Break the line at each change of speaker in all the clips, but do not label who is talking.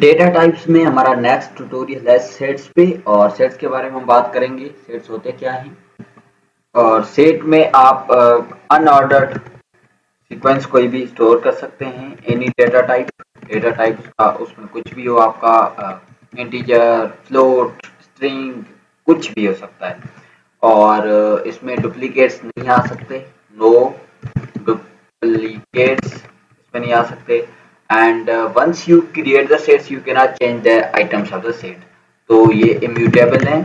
Data types में हमारा next tutorial है सेट्स पे, और सेट्स के बारे में हम बात करेंगे। सेट्स होते क्या हैं, और सेट में आप अनऑर्डर्ड सीक्वेंस कोई भी स्टोर कर सकते हैं। एनी डेटा टाइप का उसमें कुछ भी हो, आपका इंटीजर, फ्लोट, स्ट्रिंग, कुछ भी हो सकता है। और इसमें डुप्लीकेट्स नहीं आ सकते, नो डुप्लीकेट्स इसमें नहीं आ सकते। And once you create the sets you can not change the items of the set, तो ये इम्यूटेबल है,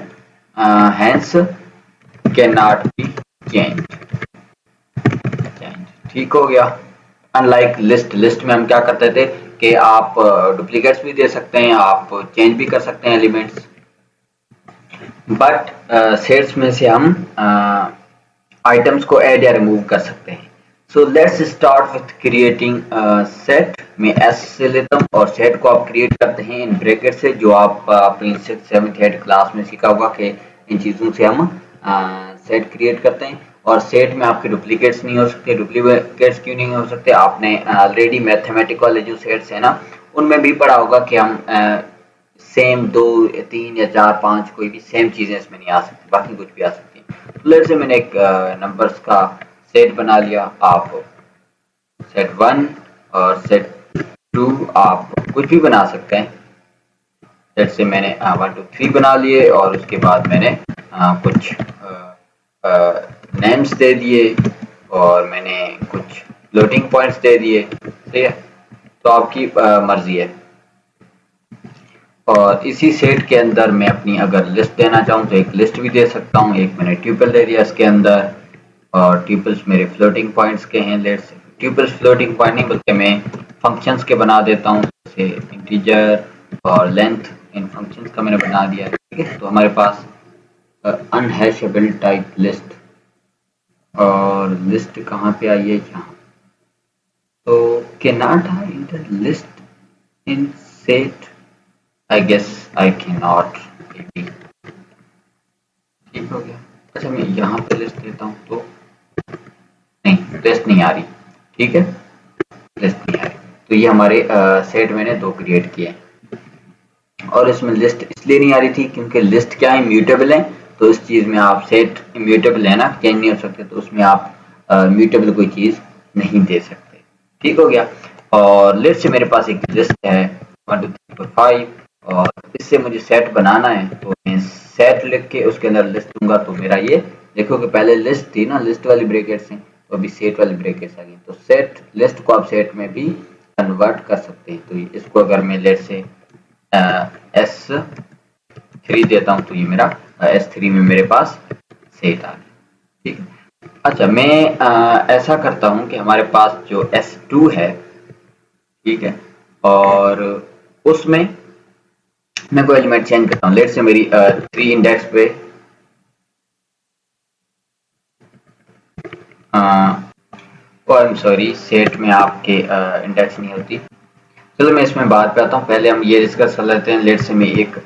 hence can not be change. ठीक हो गया। अनलाइक लिस्ट में हम क्या करते थे कि आप डुप्लीकेट्स भी दे सकते हैं, आप चेंज भी कर सकते हैं एलिमेंट्स, बट सेट्स में से हम आइटम्स को ऐड या रिमूव कर सकते हैं। So let's start with creating set. में एस से लेता हूँ, और सेट को आप क्रिएट करते हैं इन ब्रैकेट से, जो आप अपनी 6th 7th 8th क्लास में सीखा होगा कि इन चीज़ों से हम सेट क्रिएट करते हैं। और सेट में आपके डुप्लीकेट्स नहीं हो सकते। डुप्लीकेट्स क्यों नहीं हो सकते? आपने ऑलरेडी मैथमेटिक वाले जो सेट्स है ना, उनमें भी पढ़ा होगा कि हम सेम 2 या 3 या 4 5 कोई भी सेम चीज़ें इसमें नहीं आ सकती, बाकी कुछ भी आ सकती हैं। तो लेट्स से मैंने एक नंबर्स का सेट बना लिया। आप सेट 1 और सेट 2 आप कुछ भी बना सकते हैं। सेट से मैंने 1 2 3 बना लिए, और उसके बाद मैंने कुछ नेम्स दे दिए, और मैंने कुछ फ्लोटिंग पॉइंट्स दे दिए। ठीक है, तो आपकी मर्जी है। और इसी सेट के अंदर मैं अपनी अगर लिस्ट देना चाहूँ तो एक लिस्ट भी दे सकता हूँ। एक मैंने ट्यूपल दे दिया इसके अंदर, और ट्यूपल्स मेरे फ्लोटिंग पॉइंट्स के हैं। लेट्स ट्यूपल्स फ्लोटिंग पॉइंट नहीं बल्कि मैं फंक्शंस के बना देता हूँ, जैसे इंटीजर और लेंथ, इन फंक्शंस का मैंने बना दिया। ठीक है, तो हमारे पास अनहैशेबल टाइप लिस्ट, और लिस्ट कहाँ पे आई है? यहाँ। तो can not hide the list in set, I guess I cannot maybe। ठीक हो गया। अच्छा, मैं यहाँ पे लिस्ट देता हूँ तो नहीं, लिस्ट नहीं आ रही। ठीक है, लिस्ट नहीं आ रही। तो ये हमारे सेट मैंने 2 क्रिएट किए हैं, और इसमें लिस्ट इसलिए नहीं आ रही थी क्योंकि लिस्ट क्या है, इम्यूटेबल है। तो इस चीज़ में आप सेट इम्यूटेबल है ना, चेंज नहीं हो सकते, तो उसमें आप म्यूटेबल कोई चीज़ नहीं दे सकते। ठीक हो गया। और लिस्ट से मेरे पास एक लिस्ट है 1 2 3 4 5, और इससे मुझे सेट बनाना है, तो मैं सेट लिख के उसके अंदर लिस्ट दूंगा। तो मेरा ये देखो कि पहले लिस्ट थी ना, लिस्ट वाली ब्रैकेट्स हैं, तो अभी सेट वाली ब्रैकेट्स आ गई। तो सेट लिस्ट को आप सेट में भी कन्वर्ट कर सकते हैं। तो इसको अगर मैं लेट से S3 देता हूँ, तो ये मेरा S3 में मेरे पास सेट आ गया। ठीक है। अच्छा, मैं ऐसा करता हूँ कि हमारे पास जो S2 है, ठीक है, और उसमें मैं कोई एलिमेंट चेंज करता हूँ। लेट से मेरी 3 इंडेक्स पे आई एम सॉरी, सेट में आपके इंडेक्स नहीं होती। चलो मैं इसमें बात पे आता हूँ। पहले हम ये डिस्कस कर लेते हैं। लेट से मैं एक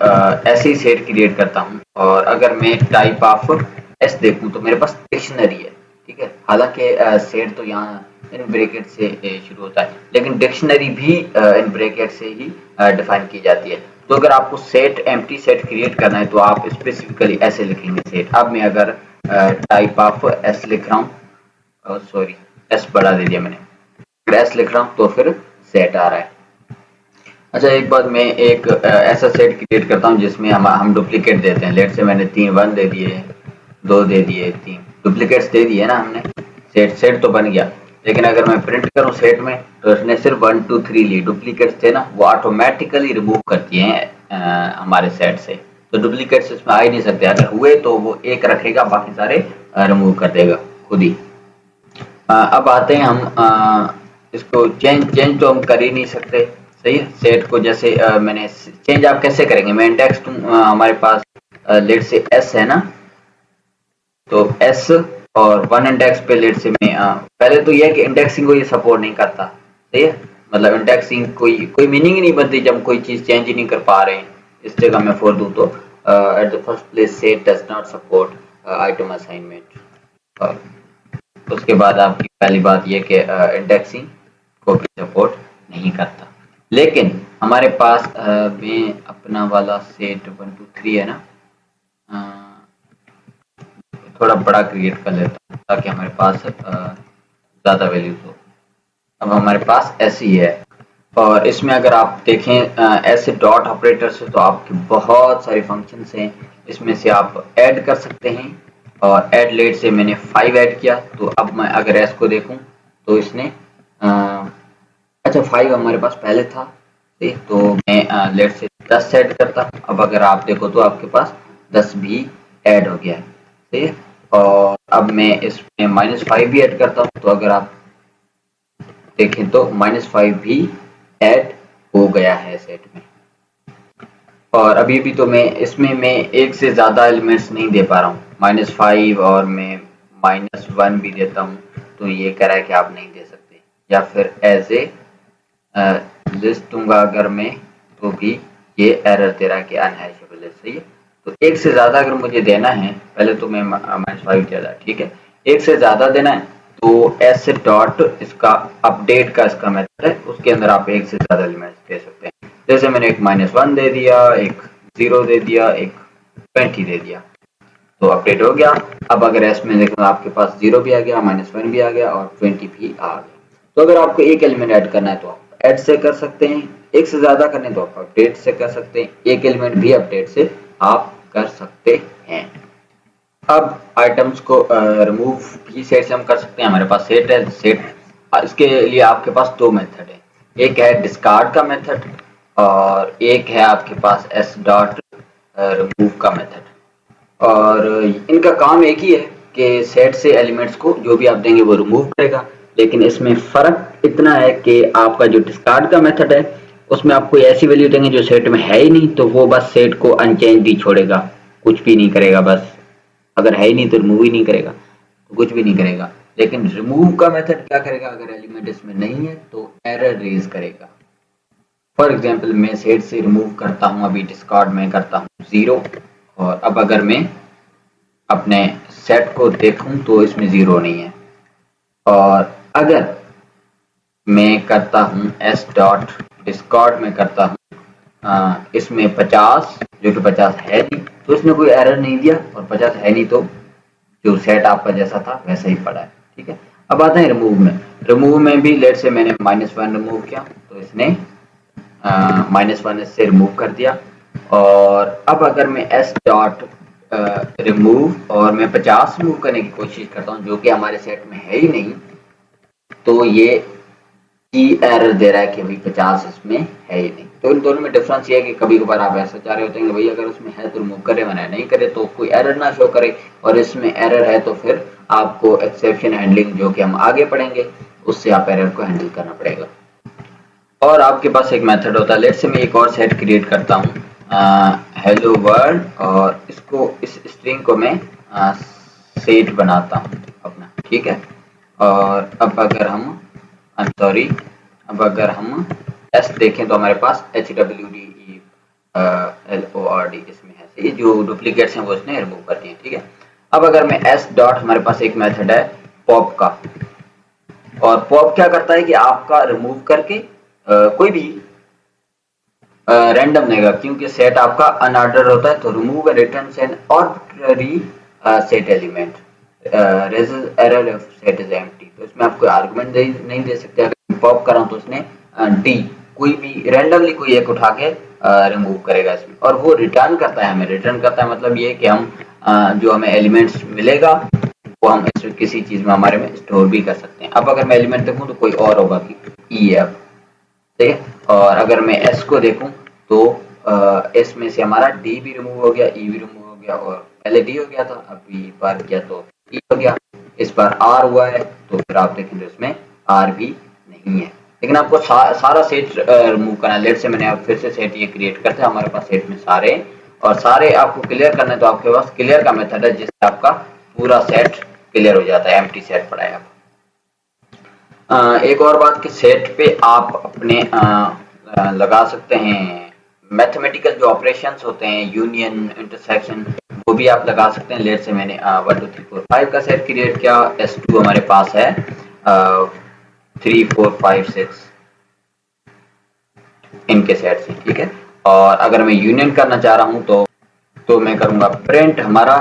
ऐसे ही सेट क्रिएट करता हूँ, और अगर मैं टाइप ऑफ एस देखूँ तो मेरे पास डिक्शनरी है। ठीक है, हालांकि सेट तो यहाँ इन ब्रैकेट से शुरू होता है, लेकिन डिक्शनरी भी इन ब्रैकेट से ही डिफाइन की जाती है। तो अगर आपको सेट एम्प्टी सेट क्रिएट करना है तो आप स्पेसिफिकली ऐसे लिखेंगे सेट। अब मैं अगर टाइप ऑफ एस लिख रहा हूँ, सॉरी एस बढ़ा दे दिया मैंने, एस लिख रहा हूँ तो फिर सेट आ रहा है। अच्छा, एक बार मैं एक ऐसा सेट क्रिएट करता हूँ जिसमें हम डुप्लीकेट देते हैं। लेट से मैंने 3 1 दे दिए, 2 दे दिए, 3 डुप्लीकेट्स दे दिए ना हमने। सेट तो बन गया, लेकिन अगर मैं प्रिंट करूँ सेट में तो इसने सिर्फ 1 2 3 लिए। डुप्लीकेट्स थे ना, वो ऑटोमेटिकली रिमूव करती हैं हमारे सेट से। तो डुप्लीकेट्स इसमें आ ही नहीं सकते। अगर हुए तो वो एक रखेगा, बाकी सारे रिमूव कर देगा खुद ही। अब आते हैं हम इसको चेंज तो हम कर ही नहीं सकते। सही है, सेट को जैसे मैंने चेंज आप कैसे करेंगे? मैं इंडेक्स हमारे पास लेट से एस है ना, तो एस और 1 इंडेक्स पे लेट से मैं पहले तो यह है कि इंडेक्सिंग को ये सपोर्ट नहीं करता। सही है, मतलब इंडेक्सिंग कोई मीनिंग ही नहीं बनती जब कोई चीज़ चेंज ही नहीं कर पा रहे हैं। इस जगह मैं फोर दूँ तो at the first place set does not support item assignment. और उसके बाद आपकी पहली बात यह कि इंडेक्सिंग को भी सपोर्ट नहीं करता। लेकिन हमारे पास में अपना वाला सेट 1 2 3 है ना, थोड़ा बड़ा क्रिएट कर लेता हूँ ताकि हमारे पास ज़्यादा वैल्यूज हो। अब हमारे पास ऐसे ही है, और इसमें अगर आप देखें ऐसे डॉट ऑपरेटर से तो आपके बहुत सारे फंक्शंस हैं। इसमें से आप ऐड कर सकते हैं, और ऐड लेट से मैंने 5 ऐड किया, तो अब मैं अगर एस को देखूं तो इसने अच्छा 5 हमारे पास पहले था, ठीक, तो मैं लेट से 10 ऐड करता हूं। अब अगर आप देखो तो आपके पास 10 भी ऐड हो गया है, ठीक है। और अब मैं इसमें -5 भी ऐड करता हूं, तो अगर आप देखें तो -5 भी ऐड हो गया है सेट में। और अभी भी तो मैं एक से ज़्यादा एलिमेंट्स नहीं दे पा रहा हूँ, -5 और मैं -1 भी देता हूँ, तो ये कह रहा है कि आप नहीं दे सकते। या फिर एज ए लिस्ट दूंगा अगर मैं, तो भी ये एरर दे रहा है कि अनहैशेबल है, सही है। तो एक से ज़्यादा अगर मुझे देना है, पहले तो मैं -5 दिया था, ठीक है। एक से ज़्यादा देना है तो एस डॉट इसका अपडेट का इसका मेथड है, उसके अंदर आप एक से ज़्यादा एलिमेंट्स दे सकते हैं। जैसे मैंने एक -1 दे दिया, एक 0 दे दिया, एक 20 दे दिया, तो अपडेट हो गया। अब अगर एस में देखो आपके पास 0 भी आ गया, -1 भी आ गया और 20 भी आ गया। तो अगर आपको एक एलिमेंट ऐड करना है तो आप ऐड से कर सकते हैं, एक से ज्यादा करने तो आप अपडेट से कर सकते हैं, एक एलिमेंट भी अपडेट से आप कर सकते हैं। अब आइटम्स को रिमूव भी सेट से हम कर सकते हैं। हमारे पास सेट है, सेट इसके लिए आपके पास दो मेथड है, एक है डिस्कार्ड का मेथड और एक है आपके पास एस डॉट रिमूव का मेथड। और इनका काम एक ही है कि सेट से एलिमेंट्स को जो भी आप देंगे वो रिमूव करेगा, लेकिन इसमें फर्क इतना है कि आपका जो डिस्कार्ड का मेथड है उसमें आप कोई ऐसी वैल्यू देंगे जो सेट में है ही नहीं, तो वो बस सेट को अनचेंज ही छोड़ेगा, कुछ भी नहीं करेगा। बस अगर है ही नहीं तो रिमूव ही नहीं करेगा, तो कुछ भी नहीं करेगा। लेकिन रिमूव का मेथड क्या करेगा, अगर एलिमेंट इसमें नहीं है तो एरर रेज करेगा। फॉर एग्जाम्पल मैं सेट से रिमूव करता हूँ, अभी डिस्कार्ड में करता हूँ 0, और अब अगर मैं अपने सेट को देखूं तो इसमें 0 नहीं है। और अगर मैं करता हूँ एस डॉट डिस्कार्ड में करता हूँ इसमें 50, जो कि 50 है नहीं, तो इसने कोई एरर नहीं दिया, और 50 है नहीं तो जो सेट आपका जैसा था वैसा ही पड़ा है, ठीक है। अब आते हैं रिमूव में। रिमूव में भी लेट से मैंने -1 रिमूव किया, तो इसने -1 इससे रिमूव कर दिया। और अब अगर मैं एस डॉट रिमूव और मैं 50 रिमूव करने की कोशिश करता हूँ, जो कि हमारे सेट में है ही नहीं, तो ये की एरर दे रहा है कि भाई 50 इसमें है ही नहीं। तो इन दोनों में डिफरेंस ये है कि कभी कभार आप ऐसा चाह रहे होते हैं कि भाई अगर उसमें है तो रिमूव करे, वरना नहीं करे तो कोई एरर ना शो करे, और इसमें एरर है तो फिर आपको एक्सेप्शन हैंडलिंग, जो कि हम आगे पढ़ेंगे, उससे आप एरर को हैंडल करना पड़ेगा। और आपके पास एक मेथड होता है, लेट से मैं एक और सेट क्रिएट करता हूँ हेलो वर्ल्ड, और इसको इस स्ट्रिंग को मैं सेट बनाता हूँ अपना, ठीक है। और अब अगर हम सॉरी अब अगर हम एस देखें तो हमारे पास HWDELORD इसमें है, ये जो डुप्लीकेट्स हैं वो इसने रिमूव कर दिए, ठीक है। अब अगर मैं एस डॉट, हमारे पास एक मेथड है पॉप का, और पॉप क्या करता है कि आपका रिमूव करके कोई भी रैंडम देगा, क्योंकि सेट आपका अनऑर्डर होता है, तो remove and return N arbitrary set element raises error if set is empty. तो इसमें आप कोई आर्गुमेंट नहीं दे सकते। अगर पॉप कराऊं तो इसने डी कोई भी रैंडमली कोई एक उठा के रिमूव करेगा इसमें, और वो रिटर्न करता है, हमें रिटर्न करता है, मतलब ये कि हम जो हमें एलिमेंट्स मिलेगा वो हम इस किसी चीज में हमारे में स्टोर भी कर सकते हैं। अब अगर मैं एलिमेंट देखूं तो कोई और होगा कि ई है, अब ठीक है। और अगर मैं एस को देखूं तो एस में से हमारा डी भी रिमूव हो गया, ई भी रिमूव हो गया, और पहले डी हो गया था, अभी बार किया तो ई हो गया, इस बार आर हुआ है, तो फिर आप देखेंगे इसमें आर भी नहीं है। लेकिन आपको सारा सेट रिमूव करना है। लेट से मैंने अब फिर से सेट ये क्रिएट करते हैं, हमारे पास सेट में सारे, और सारे आपको क्लियर करना है, तो आपके पास क्लियर का मेथड है जिससे आपका पूरा सेट क्लियर हो जाता है, एम्प्टी सेट पड़ा है। अब एक और बात कि सेट पे आप अपने लगा सकते हैं मैथमेटिकल जो ऑपरेशंस होते हैं, यूनियन, इंटरसेक्शन, वो भी आप लगा सकते हैं। लेट से मैंने 1 2 3 4 5 का सेट क्रिएट किया, S2 हमारे पास है 3 4 5 6, इनके सेट से, ठीक है। और अगर मैं यूनियन करना चाह रहा हूँ तो मैं करूंगा प्रिंट हमारा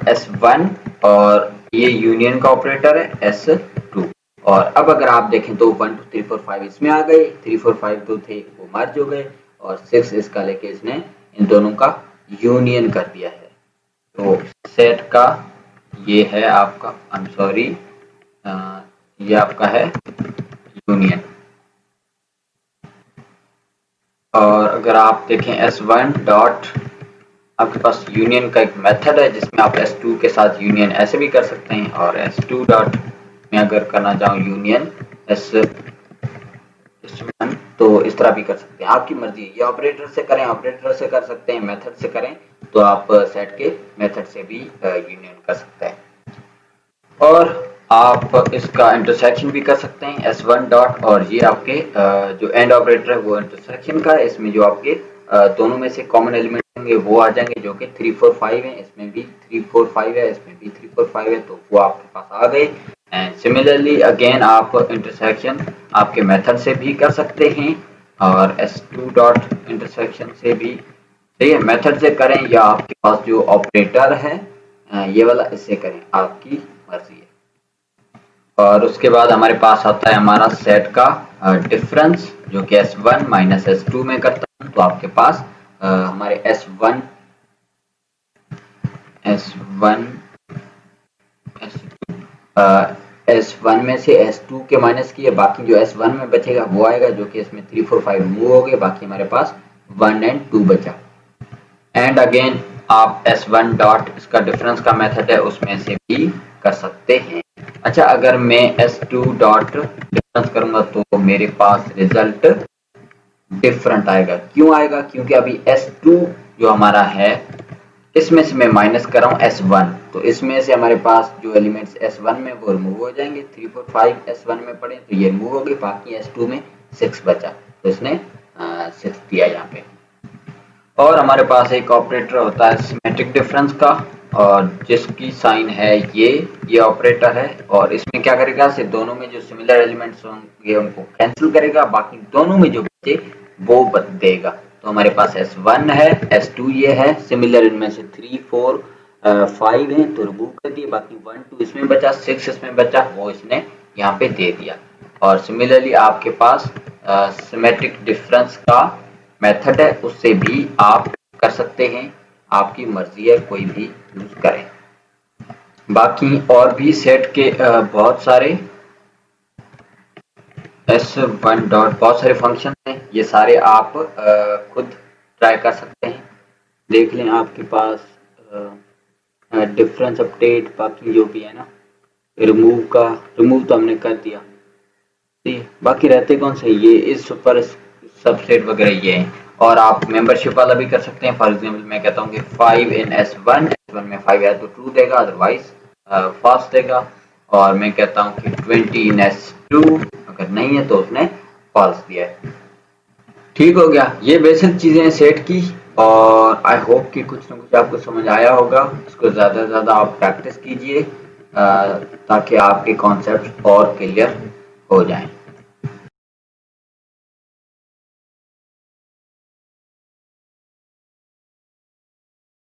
S1 और ये यूनियन का ऑपरेटर है S2। और अब अगर आप देखें तो 1 2 3 4 5 इसमें आ गए, 3 4 5 जो थे वो मर्ज हो गए और 6 इसका लेके इसने इन दोनों का यूनियन कर दिया है। तो सेट का ये है आपका, आई एम सॉरी, ये आपका है यूनियन। और अगर आप देखें S1 डॉट, आपके पास यूनियन का एक मेथड है जिसमें आप S2 के साथ यूनियन ऐसे भी कर सकते हैं, और S2 डॉट में अगर करना चाहूँ यूनियन S1 तो इस तरह भी कर सकते हैं, आपकी मर्जी। ये ऑपरेटर से करें, ऑपरेटर से कर सकते हैं, मेथड से करें तो आप सेट के मेथड से भी यूनियन कर सकते हैं। और आप इसका इंटरसेक्शन भी कर सकते हैं S1 डॉट, और ये आपके जो एंड ऑपरेटर है वो इंटरसेक्शन का है। इसमें जो आपके दोनों में से कॉमन एलिमेंट होंगे वो आ जाएंगे, जो कि 3 4 5 है, इसमें भी 3 4 5 है, इसमें भी 3 4 5 है, तो वो आपके पास आ गए। एंड सिमिलरली अगेन आप इंटरसेक्शन आपके मेथड से भी कर सकते हैं और S2 डॉट इंटरसेक्शन से भी, ठीक है, मेथड से करें या आपके पास जो ऑपरेटर है ये वाला, इससे करें, आपकी मर्जी है। और उसके बाद हमारे पास आता है हमारा सेट का डिफरेंस, जो कि S1 माइनस S2 में करता हूँ। तो आपके पास हमारे S1 S1 में से S2 के माइनस किए, बाकी जो S1 में बचेगा वो आएगा, जो कि इसमें 3 4 5 रिमूव हो गए, बाकी हमारे पास 1 एंड 2 बचा। एंड अगेन आप S1 डॉट, इसका डिफरेंस का मेथड है, उसमें से भी कर सकते हैं। अच्छा, अगर मैं S2 डॉट डिफरेंस करूंगा तो मेरे पास रिजल्ट डिफरेंट आएगा। क्यों आएगा? क्योंकि अभी S2 जो हमारा है इसमें से मैं माइनस कर रहा हूँ S1, तो इसमें से हमारे पास जो एलिमेंट्स S1 में वो रिमूव हो जाएंगे। 3 4 5 S1 में पड़े तो ये रिमूव हो गए, बाकी S2 में 6 बचा, तो इसने 6 दिया यहाँ पे। और हमारे पास एक ऑपरेटर होता है सिमेट्रिक डिफरेंस का, और जिसकी साइन है ये ऑपरेटर है, और इसमें क्या करेगा, सिर्फ दोनों में जो सिमिलर एलिमेंट्स होंगे उनको कैंसिल करेगा, बाकी दोनों में जो बचे वो देगा। तो हमारे पास S1 है, S2 ये है, सिमिलर इनमें से 3 4 5 है तो रिमूव कर दिए, बाकी 1 2 इसमें बचा, 6 इसमें बचा, वो इसने यहाँ पे दे दिया। और सिमिलरली आपके पास सिमेट्रिक डिफरेंस का मेथड है, उससे भी आप कर सकते हैं, आपकी मर्जी है, कोई भी यूज करें। बाकी और भी सेट के बहुत सारे S1 डॉट बहुत सारे फंक्शन हैं, ये सारे आप खुद ट्राई कर सकते हैं। देख लें आपके पास डिफरेंस अपडेट, बाकी जो भी है ना, रिमूव तो हमने कर दिया, ठीक है। बाकी रहते कौन से, ये इस सुपर सबसेट वगैरह ये हैं। और आप मेंबरशिप वाला भी कर सकते हैं। फॉर एग्जांपल मैं कहता हूँ कि 5 इन S1 में 5 है तो ट्रू देगा, अदरवाइज फॉल्स देगा। और मैं कहता हूँ कि 20 इन S2, अगर नहीं है तो उसने फॉल्स दिया है। ठीक हो गया, ये बेसिक चीजें हैं सेट की। और आई होप कि कुछ ना कुछ आपको समझ आया होगा। इसको ज़्यादा से ज़्यादा आप प्रैक्टिस कीजिए ताकि आपके कॉन्सेप्ट और क्लियर हो जाएं।